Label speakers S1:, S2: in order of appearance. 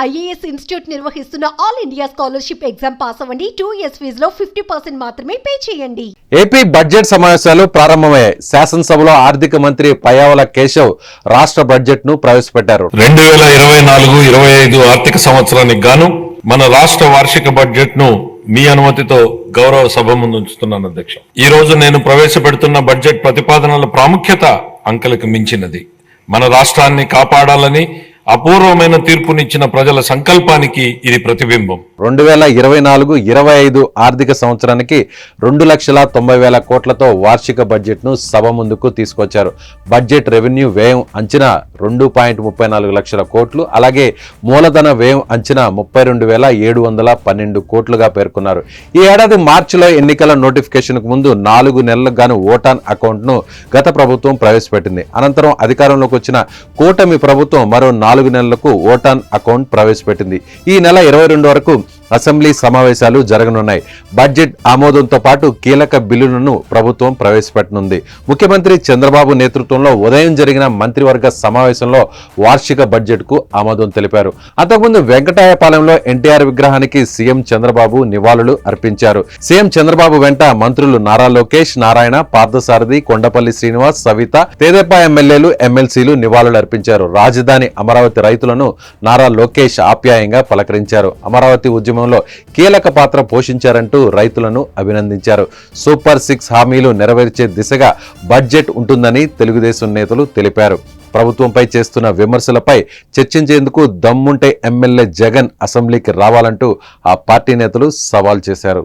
S1: IAS institute నిర్వహిస్తున్న all India scholarship exam pass అవ్వండి. 2 years ఫీజులో 50% మాత్రమే పే చేయండి.
S2: ఏపీ బడ్జెట్ సమావేశాలు ప్రారంభమయ్యాయి. శాసనసభలో ఆర్థిక మంత్రి పయ్యావుల కేశవ్ రాష్ట్ర బడ్జెట్ ను ప్రవేశపెట్టారు.
S3: 2024-25 ఆర్థిక సంవత్సరానికి గాను మన రాష్ట్ర వార్షిక బడ్జెట్ ను మీ అనుమతితో గౌరవ సభ ముందు ఉంచుతున్నాను అధ్యక్ష. ఈ రోజు నేను ప్రవేశపెడుతున్న బడ్జెట్ ప్రతిపాదనల ప్రాముఖ్యత అంకెలకు మించినది. మన రాష్ట్రాన్ని కాపాడాలని అపూర్వమైన తీర్పునిచ్చిన ప్రజల సంకల్పానికి ఇది ప్రతిబింబం.
S2: 2024-25 ఆర్థిక సంవత్సరానికి 2,90,000 కోట్లతో వార్షిక బడ్జెట్ ను సభ ముందుకు తీసుకొచ్చారు. బడ్జెట్ రెవెన్యూ వ్యయం అంచనా 2.34 లక్షల కోట్లు, అలాగే మూలధన వ్యయం అంచనా 32,712 కోట్లుగా పేర్కొన్నారు. ఈ ఏడాది మార్చిలో ఎన్నికల నోటిఫికేషన్ కు ముందు 4 నెలలకు గాను ఓటాన్ అకౌంట్ ను గత ప్రభుత్వం ప్రవేశపెట్టింది. అనంతరం అధికారంలోకి వచ్చిన కూటమి ప్రభుత్వం మరో 4 నెలలకు ఓటాన్ అకౌంట్ ప్రవేశపెట్టింది. ఈ నెల 22 వరకు అసెంబ్లీ సమావేశాలు జరగనున్నాయి. బడ్జెట్ ఆమోదంతో పాటు కీలక బిల్లులను ప్రభుత్వం ప్రవేశపెట్టనుంది. ముఖ్యమంత్రి చంద్రబాబు నేతృత్వంలో ఉదయం జరిగిన మంత్రివర్గ సమావేశంలో వార్షిక బడ్జెట్ కు ఆమోదం తెలిపారు. అంతకుముందు వెంకటాయపాలెంలో ఎన్టీఆర్ విగ్రహానికి సీఎం చంద్రబాబు నివాళులు అర్పించారు. సీఎం చంద్రబాబు వెంట మంత్రులు నారా లోకేష్, నారాయణ, పార్థసారథి, కొండపల్లి శ్రీనివాస్, సవిత, తెదేపా ఎమ్మెల్యేలు, ఎమ్మెల్సీలు నివాళులు అర్పించారు. రాజధాని అమరావతి రైతులను నారా లోకేష్ ఆప్యాయంగా పలకరించారు. అమరావతి ఉద్యమంలో కీలక పాత్ర పోషించారంటూ రైతులను అభినందించారు. సూపర్ 6 హామీలు నెరవేర్చే దిశగా బడ్జెట్ ఉంటుందని తెలుగుదేశం నేతలు తెలిపారు. ప్రభుత్వంపై చేస్తున్న విమర్శలపై చర్చించేందుకు దమ్ముంటే ఎమ్మెల్యే జగన్ అసెంబ్లీకి రావాలంటూ ఆ పార్టీ నేతలు సవాల్ చేశారు.